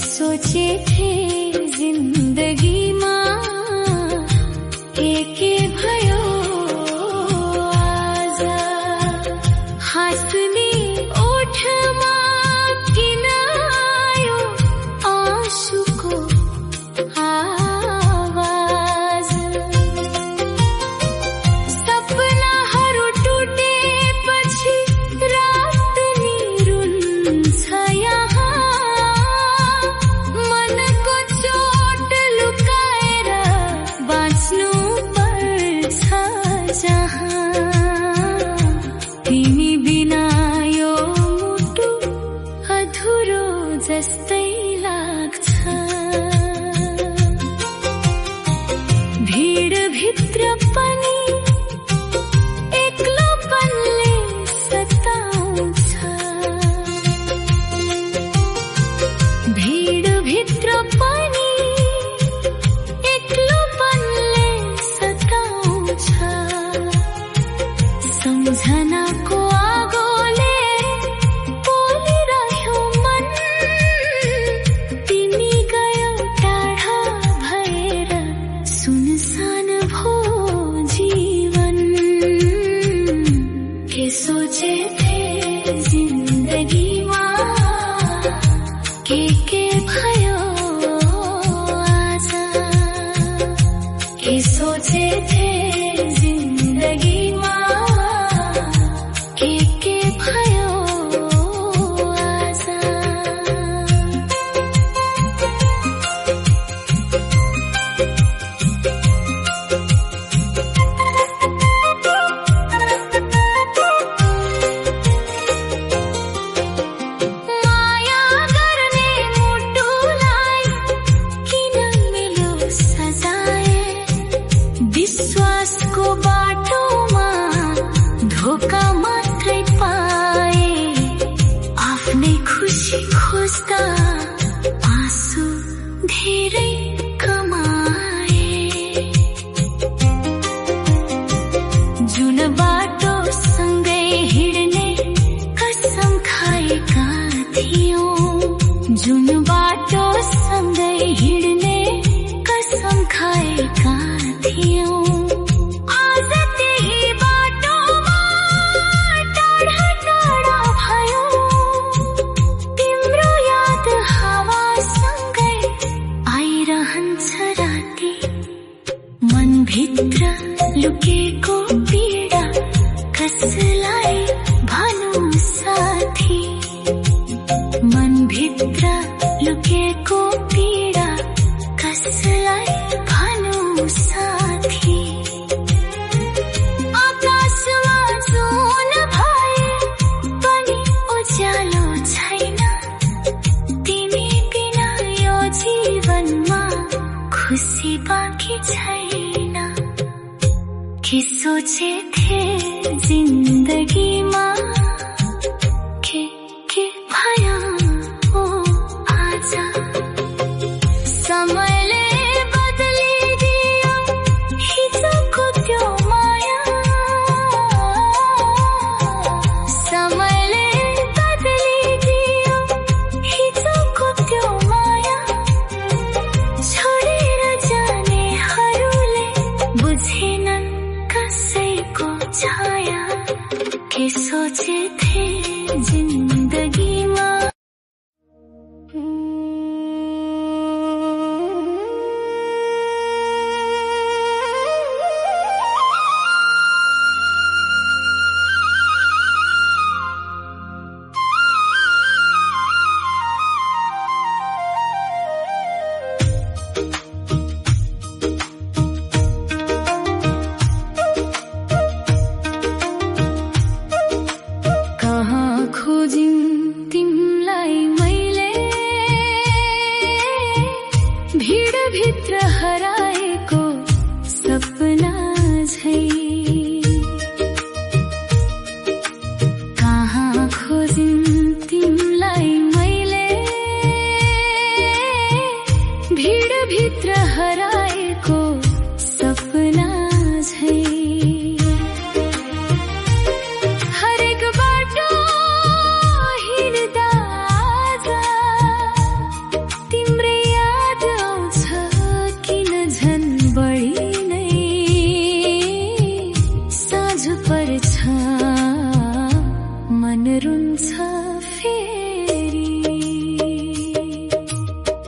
सोचे थे जिन्दगीमा के भयो आज हाँस्ने ओठमा किन आयो आँसुको आवाज सपनाहरू टुटेपछि रात नि रुन्छ यहाँ मनको चोट लुकाएर बाँच्नु पर्छ जहाँ तिमी बिना यो मुटु अधुरो जस्तै लाग्छ भिडभित्र पनि एक्लोपनले सताउँछ भिडभित्र पनि एक्लोपनले सताउँछ सम्झनाको आगोले पोलिरह्यो मन तिमी गयो टाढा भएर सुनसान भो जीवन के सोचे थे जिन्दगीमा के भयो आज के सोचे थे जिन्दगीमा के भयो आज माया गर्ने मुटुलाई किन मिलो सजाए विश्वासको बाटोमा धोका मात्रै पाए आफ्नै खुसी खोज्दा आँसु धेरै कमाए जुन बाटो सँगै हिँड्ने कसम खाएका थियौं जुन बाटो सँगै हिँड्ने कसम खाएका थियौं आज त्यही बाटोमा टाढा टाढा भयो तिम्रो याद हावासँगै आइरहन्छ राति मनभित्र लुकेको पीडा कसलाई भनौँ साथी मनभित्र लुकेको पीडा कसलाई भनौँ साथी आकाशमा जुन भए पनि उज्यालो छैन तिमी बिना यो जीवनमा खुसी बाँकी छैन के सोचे थे जिन्दगीमा के भयो आज समयले बदलिदियो हिजोको त्यो माया समयले बदलिदियो हिजोको त्यो माया छोडेर जानेहरूले बुझेनन् कसैको छाया के सोचे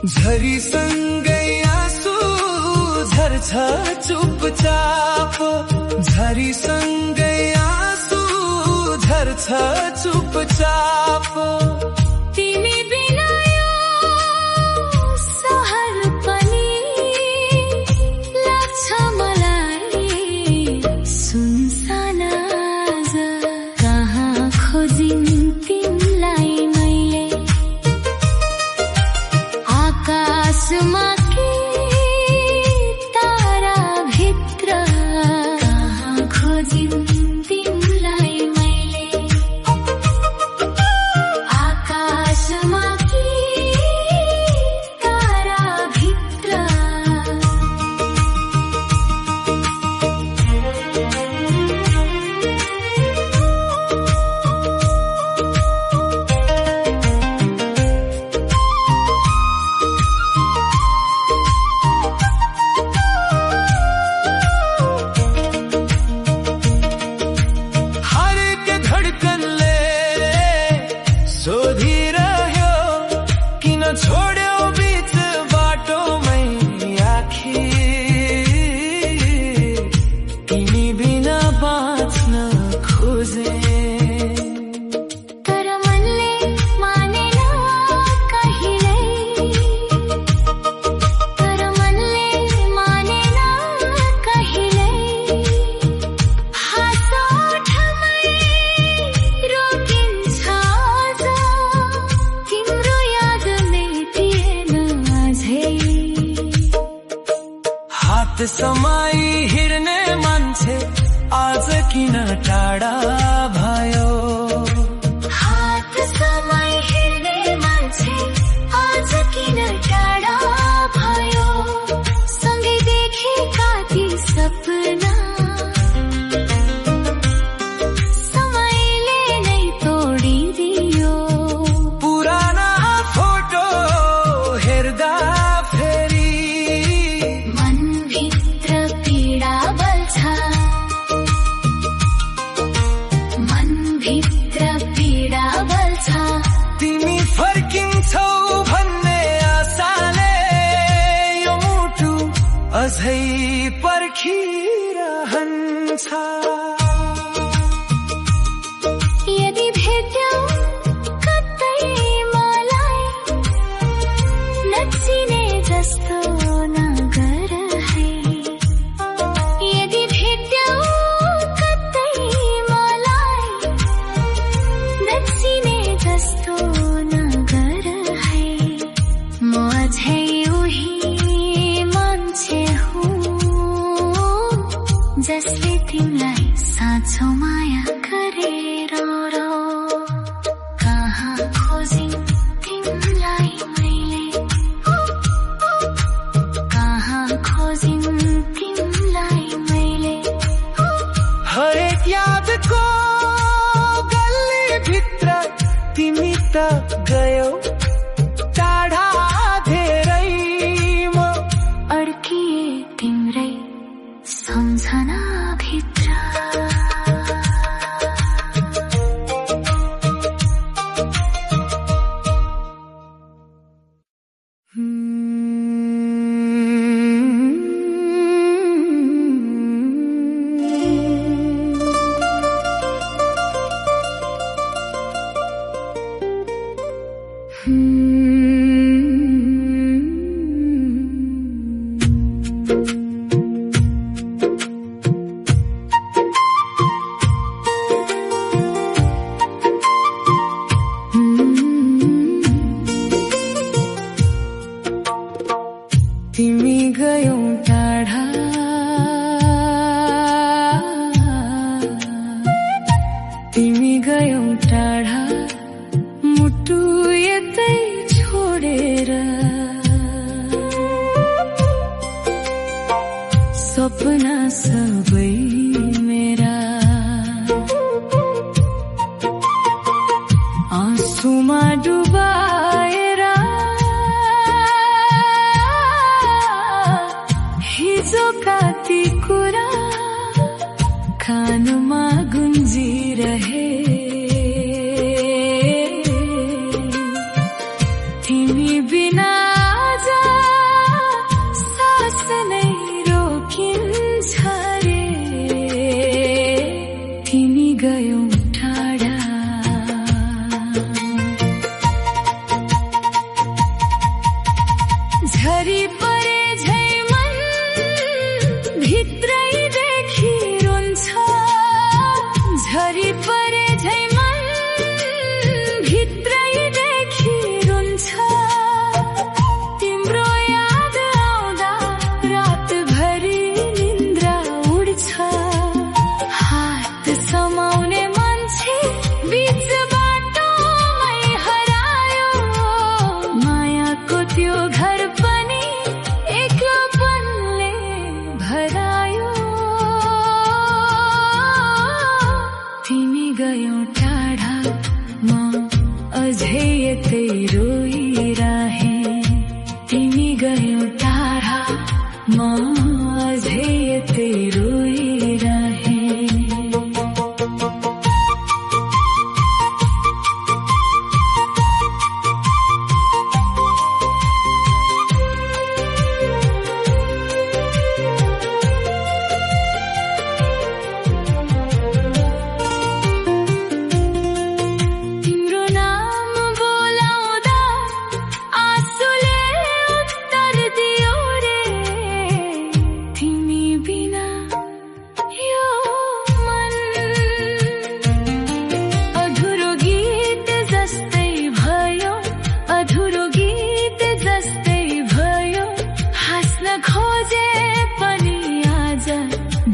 झरी सँगै आँसु झर्छ चुपचाप झरी सँगै आँसु झर्छ चुपचाप तिमी बिना यो सहर पनि लाग्छ मलाई सुनसान आज कहाँ खोजिन् तिमीलाई मैले आकाशमा के तारा भित्र कहाँ खोजिन् तिमीलाई मैले आकाशमा के तारा भित्र हरेक धडकनले सोधिरह्यो किन छोड्यौ बीच बाटोमै आखिर तिमी बिना बाँच्न खोजे तर मनले मानेन कहिल्यै तर मनले मानेन कहिल्यै हाँसो ओठमै रोकिन्छ आज तिम्रो याद मेटिएन अझै हात समाई हिँड्ने मान्छे आज किन टाढा भयो हात समाई हिँड्ने मान्छे आज किन टाढा भयो सँगै देखेका ती सपना समयले नै तोडिदियो पुराना फोटो हेर्दा फेरि मनभित्र पीडा बल्छ मनभित्र पीडा बल्छ तिमी फर्किन्छौ भन्ने आशाले यो मुटु अझै पर्खिरहन्छ यदि भेट्यौ कतै मलाई नचिने जस्तो नगर है यदि भेट्यौ कतै मलाई नचिने जस्तो नगर है म अझै उही मान्छे हुँ जसले तिमीलाई साँचो माया गरेर कहाँ खोजिन् तिमीलाई मैले कहाँ खोजिन् तिमीलाई मैले हरेक यादको गल्लीभित्र तिमी त गयौ टाढा धेरै म अड्किए तिम्रै सम्झना भित्र तिमी गयौ टाढा तिमी गयौ टाढा मुटु यतै यतै रोइरहे तिमी गयौ टाढा म अझै यतै रोइरहे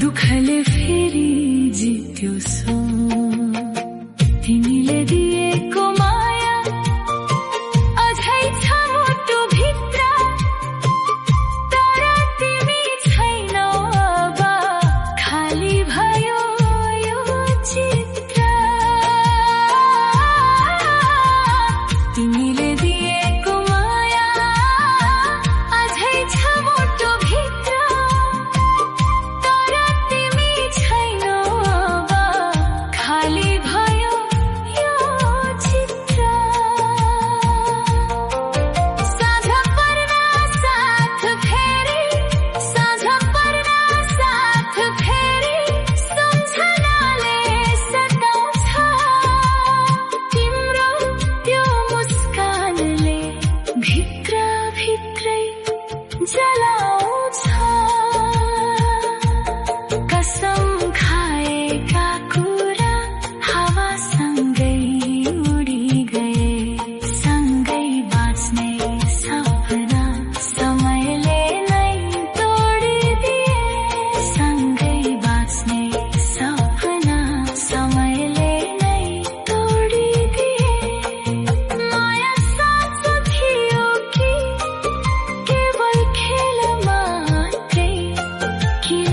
दुखले फेरि जित्यो सो तिमीले दिएको माया अझै छ मुटु भित्र तर तिमी छैनौ अब खाली भयो यो चित्र तिमीले दिएको माया अझै छ मुटु भित्र कसम खाएका कुरा हावासँगै उडी गए सँगै बाँच्ने सपना समयले नै तोडिदिए सँगै बाँच्ने सपना समयले नै तोडिदिए माया साँचो थियो कि केवल खेल मात्रै किन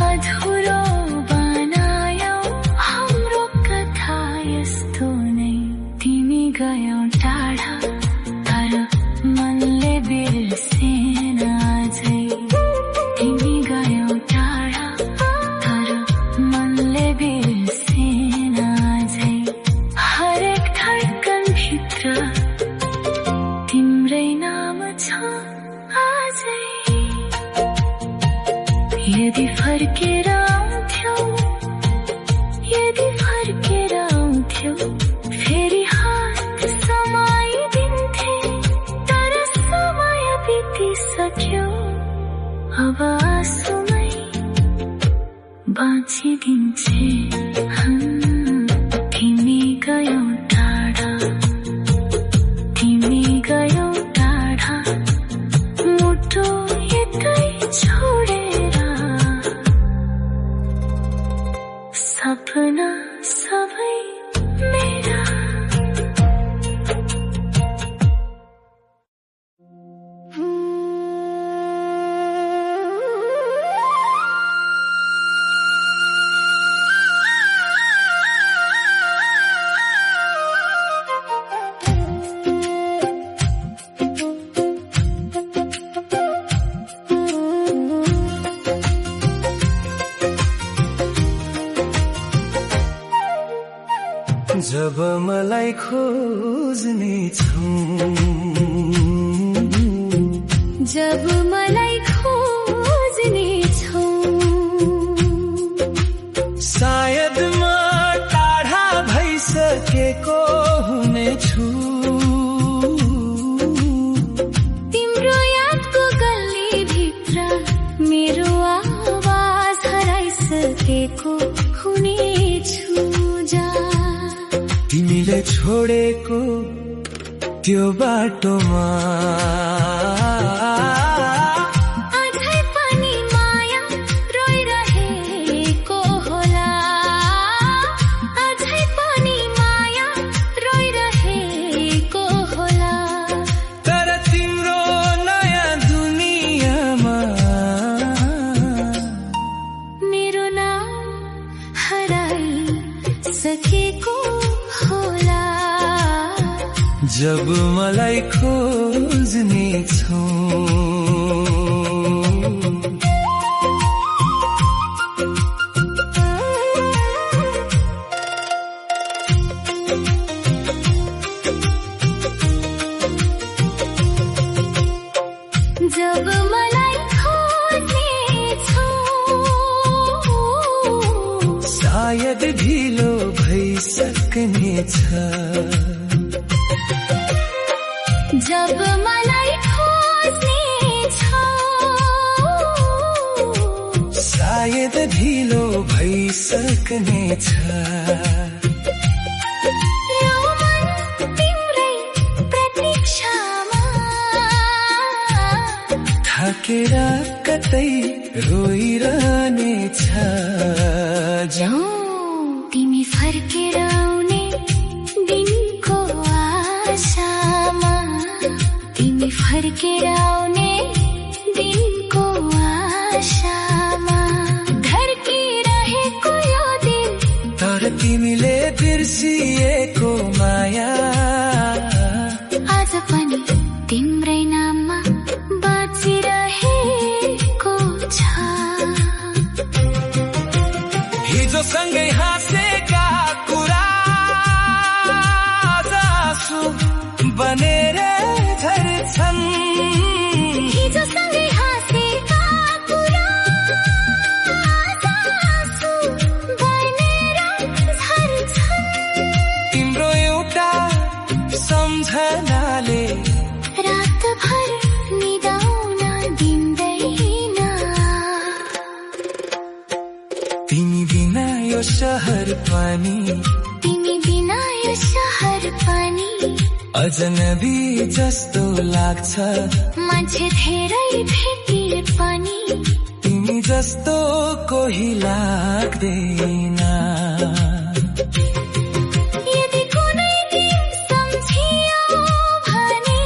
अधुरो बनायौ हाम्रो कथा यस्तो नै तिमी गयौ टाढा तर मनले बिर्सेन अझै तिमी गयौ टाढा तर मनले बिर्सेन अझै हरेक धड्कन भित्र तिम्रै नाम छ अझै यदि फर्केर आउँथ्यौ फेरि हात समाइदिन्थे तर समय बितिसक्यो अब आँसुमै बाँचिदिन्छे तिमी गयौ टाढा तिमी गयौ टाढा मुटु यतै छोडेर सपना सबै मेरा जब मलाई खोज्ने छौ जब मलाई खोज्ने छौ सायद म टाढा भइसकेको हुनेछु तिम्रो यादको गल्ली भित्र मेरो आवाज हराइसकेको हुनेछु जा तिमीले छोडेको त्यो बाटोमा अझै पनि माया रोइरहेको होला अझै पनि माया रोइरहेको होला तर तिम्रो नयाँ दुनियाँमा मेरो नाम हराइसकेको होला जब मलाई खोज्ने छौ जब मलाई खोज्ने छौ सायद ढिलो भइसक्ने छ जब मलाई खोज्ने छौ सायद ढिलो भइसक्ने छ यो मन तिम्रै प्रतीक्षामा थाकेर कतै रोइरहने छ जाऊ तिमी फर्केर आउने दिनको आशामा तिमी फर्केर आउने दिनको आशामा धर्किरहेको यो दिन तर तिमीले बिर्सिएको माया आज पनि तिम्रै नाममा बाँचिरहेको छ हिजो सँगै हाँसेका कुरा आज आँसु बनेर झर्छन् हिजो सँगै हाँसेका कुरा आज आँसु बनेर झर्छन् तिम्रो एउटा सम्झनाले रातभर निदाउन दिँदैन तिमी बिना यो सहर पनि तिमी बिना यो सहर पनि अजनबी जस्तो लाग्छ मान्छे धेरै भेटिए पनि तिमी जस्तो कोही लाग्दैन यदि कुनै दिन सम्झियो भने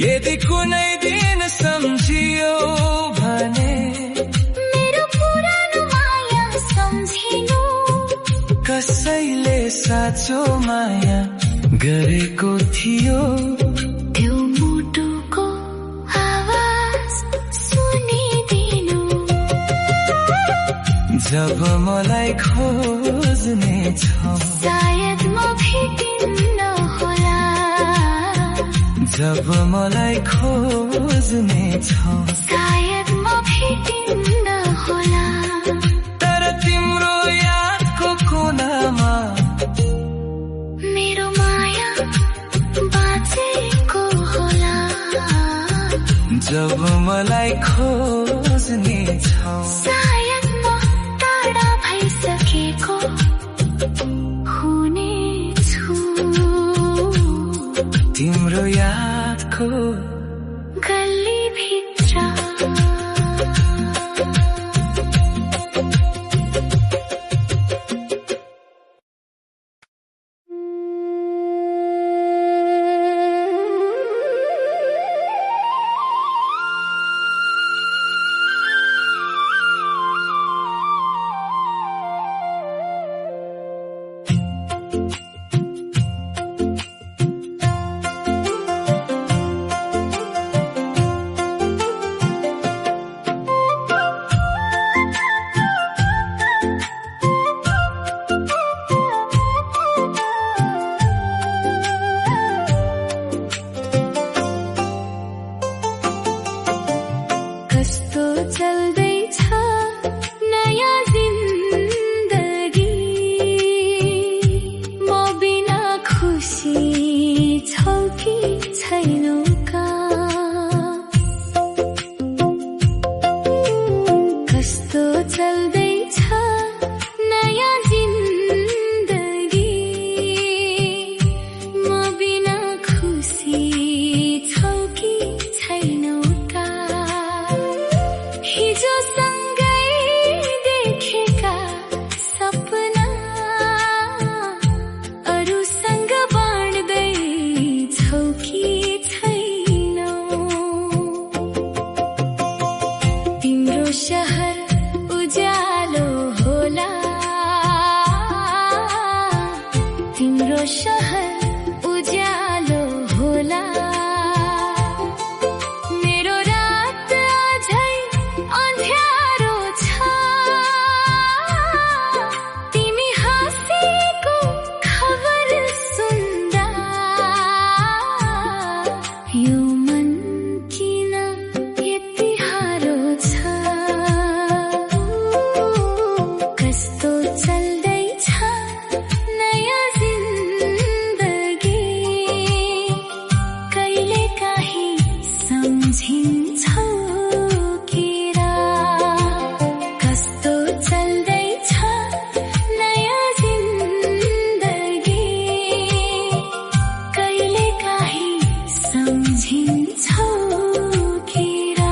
यदि कुनै दिन सम्झियो भने मेरो पुरानो माया सम्झिनु कसैले साँचो माया गरेको थियो त्यो मुटुको आवाज सुनिदिनु जब मलाई खोज्ने छौ सायद म भेटिन्न होला जब मलाई खोज्ने छौ सायद म भेटिन्न होला तर तिम्रो यादको कुनामा मेरो माया बाँचेको होला जब मलाई खोज्ने छौ सायद म टाढा भइसकेको हुनेछु तिम्रो यादको गल्लीभित्र कस्तो चल्दैछ नयाँ जिन्दगी म बिना खुसी छौ कि छैनौ का कस्तो चल्दैछ नयाँ जिन्दगी म बिना खुसी छौ कि छैनौ का हिजो सँगै देखेका सपना अरूसँग बाँड्दै छौ कि छैनौ यो मन किन यति हारो छ कस्तो चल्दैछ नयाँ जिन्दगी कहिले काहीँ सम्झिन्छौ किरा कस्तो चल्दैछ नयाँ जिन्दगी कहिले काहीँ सम्झिन्छौ किरा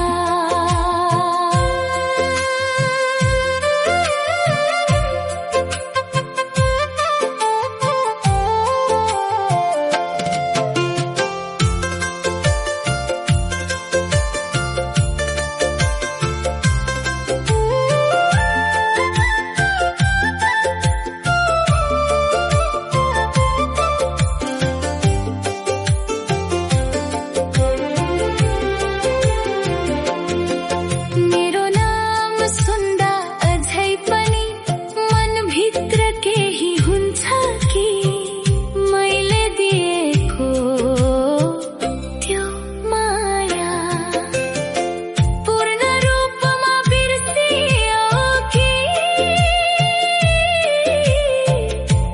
मेरो नाम सुन्दा अझै पनि मनभित्र केही हुन्छ कि मैले दिएको त्यो माया पूर्ण रूपमा बिर्सियो कि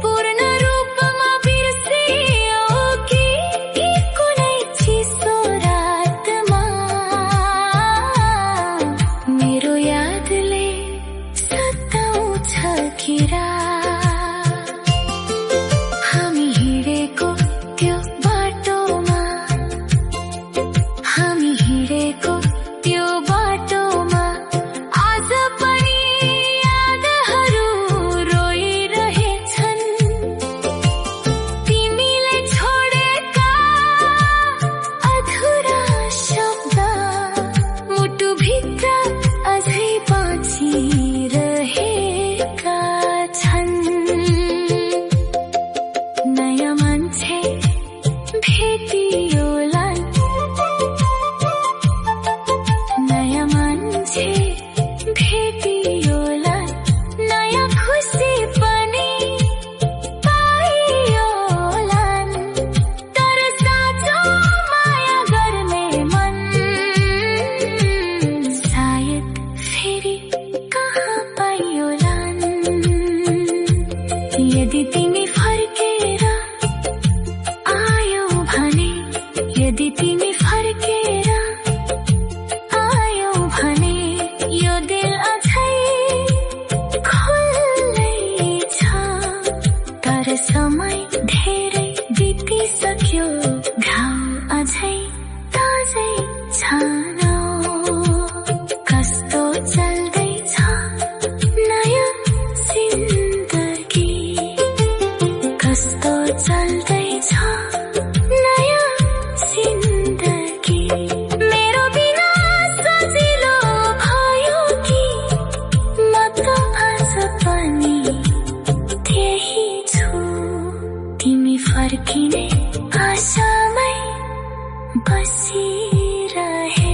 पूर्ण रूपमा बिर्सियो कि कुनै चिसो रातमा मेरो यादले सताउँछ किरा हामी हिँडेको त्यो बाटोमा हामी हिँडेको त्यो बाटोमा आज पनि यादहरू रोइरहेछन् तिमीले छोडेका अधुरा शब्द मुटुभित्र अझै बाँचिरहेका छन् नयाँ मान्छे भेटियोला नयाँ मान्छे भेटियोला नयाँ खुसी पनि पाइयोला तर साँचो माया गर्ने मन सायद फेरि कहाँ पाइयोला यदि तिमी फर्केर आयो भने यदि तिमी फर्केर आयो भने यो दिल अझै खुल्लै छ तर समय धेरै बितिसक्यो घाउ अझै ताजै छ कस्तो चल्दैछ नयाँ जिन्दगी कस्तो चल्दैछ नयाँ जिन्दगी मेरो बिना सजिलो भयो कि म त आज पनि त्यही छु तिमी फर्किने आशामै बसिरहे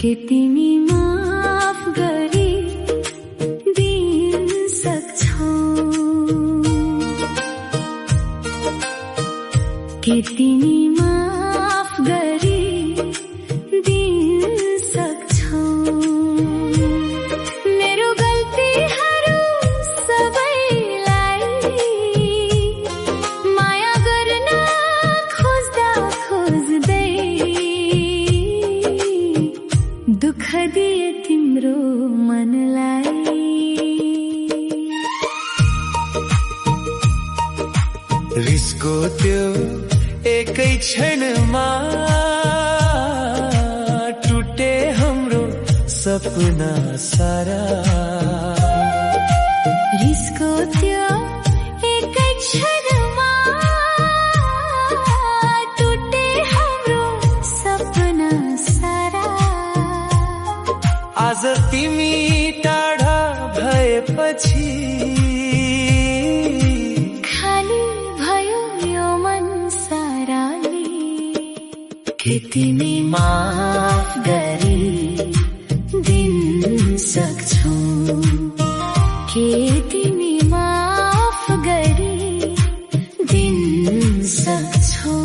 के तिमी माफ गरी दिन सक्छौ के तिमी माफ गरी दिन सक्छौ मेरो गल्तीहरू सबैलाई माया गर्न खोज्दा खोज्दै दुःख दिए तिम्रो मनलाई रिसको त्यो एकै क्षणमा टुटे हाम्रो सपना सारा रिसको त्यो एकै क्षणमा टुटे कि तिमी माफ गरी दिन सक्छौ के तिमी माफ गरी दिन सक्छौ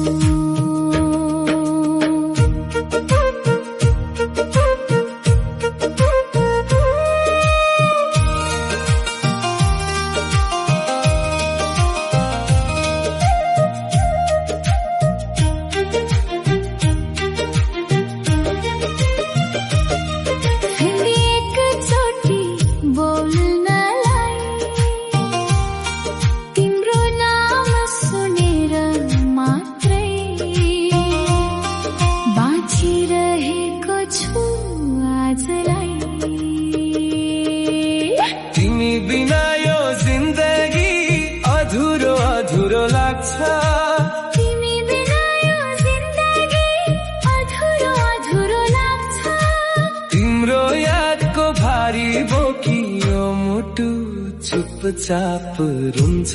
चुपचाप रुन्छ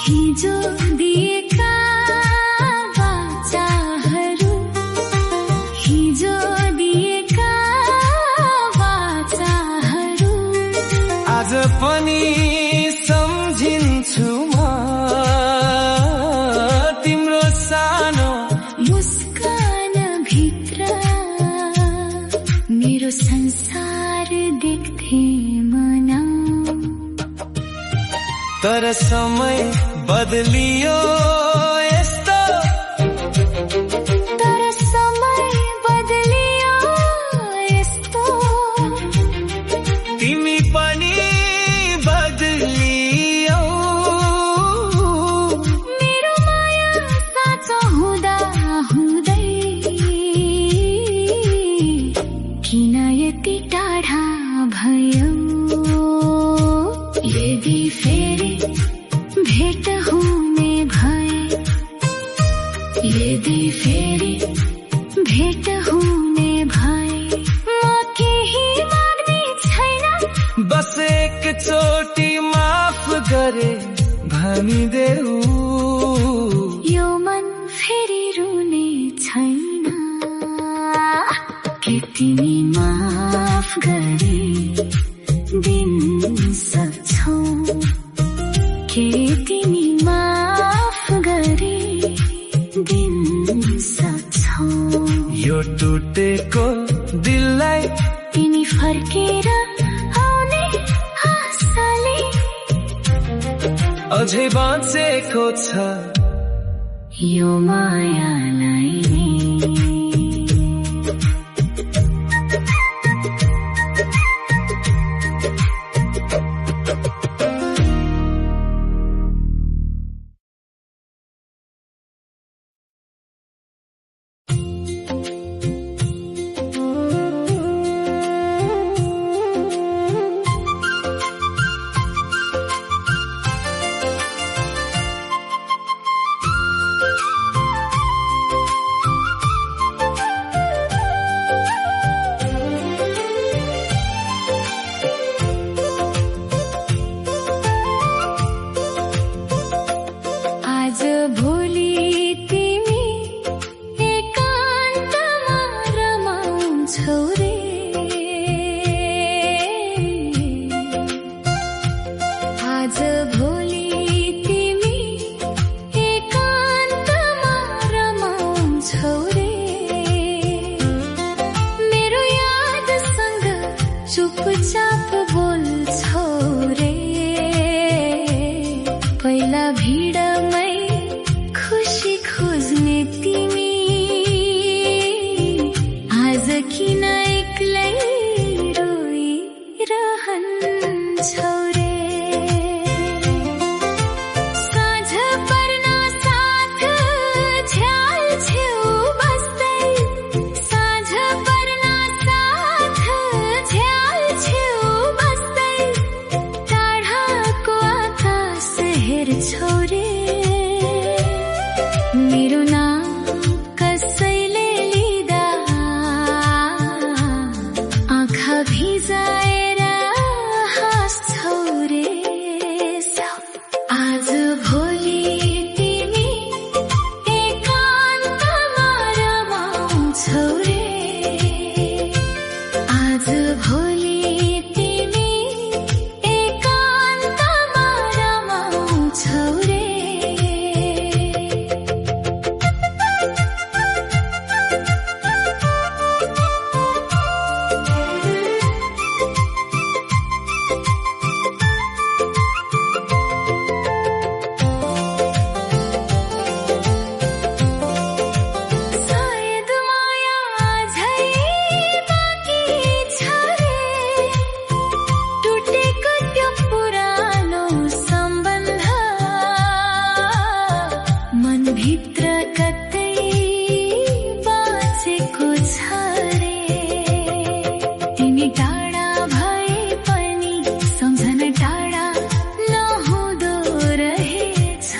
हिजो दिएका वाचाहरू हिजो दिएका वाचाहरू आज पनि सम्झिन्छु म तिम्रो सानो मुस्कान भित्र मेरो संसार देख्थे तर समय बदलियो यस्तो तर समय बदलियो यस्तो तिमी पनि बदलियो मेरो माया साँचो हुँदा हुँदै किन यति टाढा भयो यदि फेरि भेट हुने भए यदि फेरि भेट हुने भए म केही माग्ने छैन बस एकचोटि माफ गरे भनिदेऊ यो मन फेरि रुने छैन कि तिमी माफ गरी दिन सक्छौ के तिमी माफ गरी दिन सक्छौ यो टुटेको दिललाई तिमी फर्केर आउने आशाले अझै बाँचेको छ यो मायालाई नि भित्र कतै बाँचेको छ रे तिमी टाढा भए पनि सम्झन टाढा नहुँदो रहेछ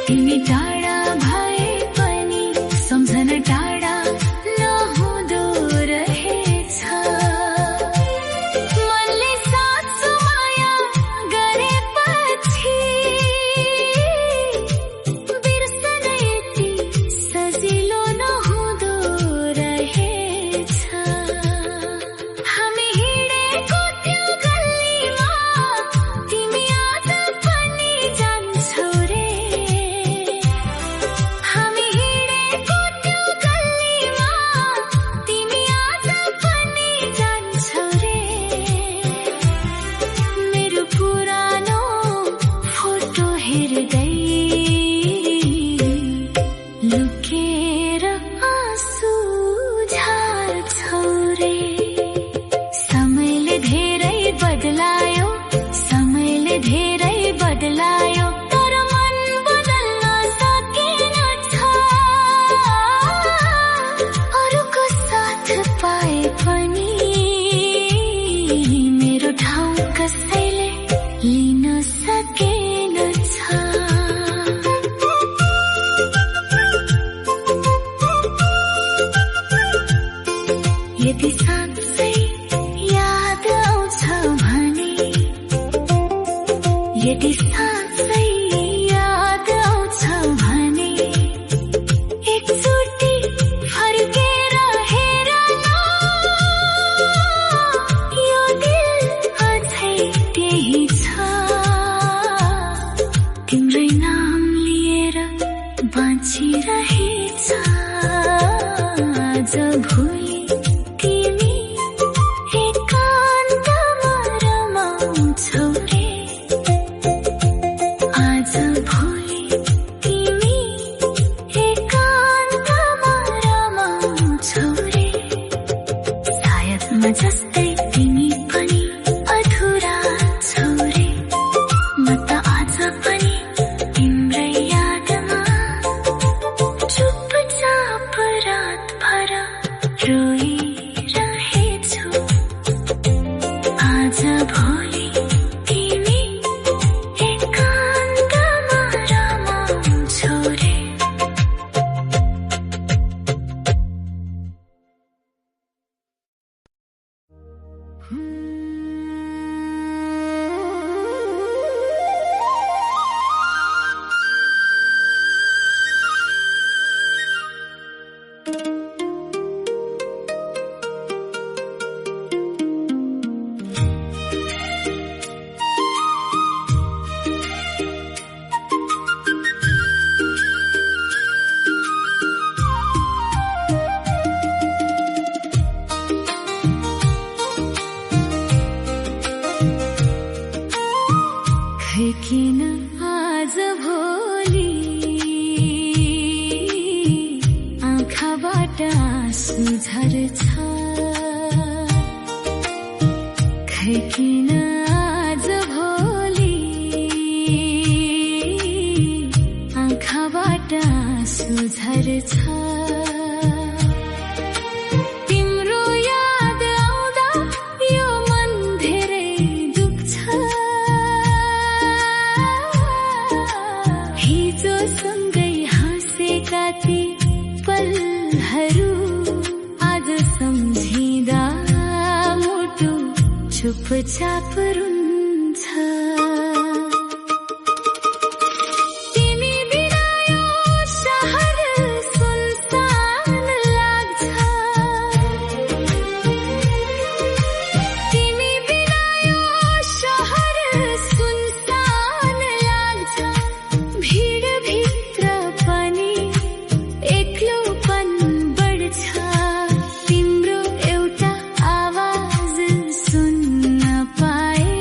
तिमी टाढा भए पनि सम्झन टाढा नहुँदो रहेछ मनले साँचो माया गरेपछि बिर्सन यति सजिलो नहुँदो रहेछ हामी हिँडेको त्यो गल्लीमा तिमी आज पनि जान्छौ रे हामी हिँडेको त्यो गल्लीमा तिमी आज पनि जान्छौ रे मेरो पुरानो फोटो हेर्दै लुकेर आँसु झार्छौ रे समयले धेरै बदलायो समयले धेरै बदलायो तर मन बदल्न सकेन छ अरूको साथ पाए पनि मेरो ठाउँ कसैले लिन सकेन छ यदि साँच्चै याद आउँछ भने यदि साँच्चै याद आउँछ भने एकचोटि फर्केर हेर न यो दिल अझै त्यही छ तिम्रै नाम लिएर बाँचिरहेछ आज भोलि तिमी एकान्तमा रमाउँछौ रे आज भोलि तिमी एकान्तमा रमाउँछौ रे सायद म जस्तै तिमी पनि अधुरा छौ रे म त आज पनि तिम्रै यादमा चुपचाप रातभर रोइरहेछु आज भोलि तिमी एकान्तमा रमाउँछौ रे खै किन आज भोलि आँखाबाट आँसु झर्छ खै किन आज भोलि आँखाबाट आँसु झर्छ तिम्रो याद आउँदा यो मन धेरै दुख्छ हिजो सँगै हाँसेका ती पलहरू आज सम्झिँदा मुटु चुपचाप रुन्छ तिमी बिना यो शहर सुनसान लाग्छ तिमी बिना यो शहर सुनसान लाग्छ भिड भित्र पनि एक्लोपन बढ्छ तिम्रो एउटा आवाज सुन्न पाए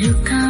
लुकाऊ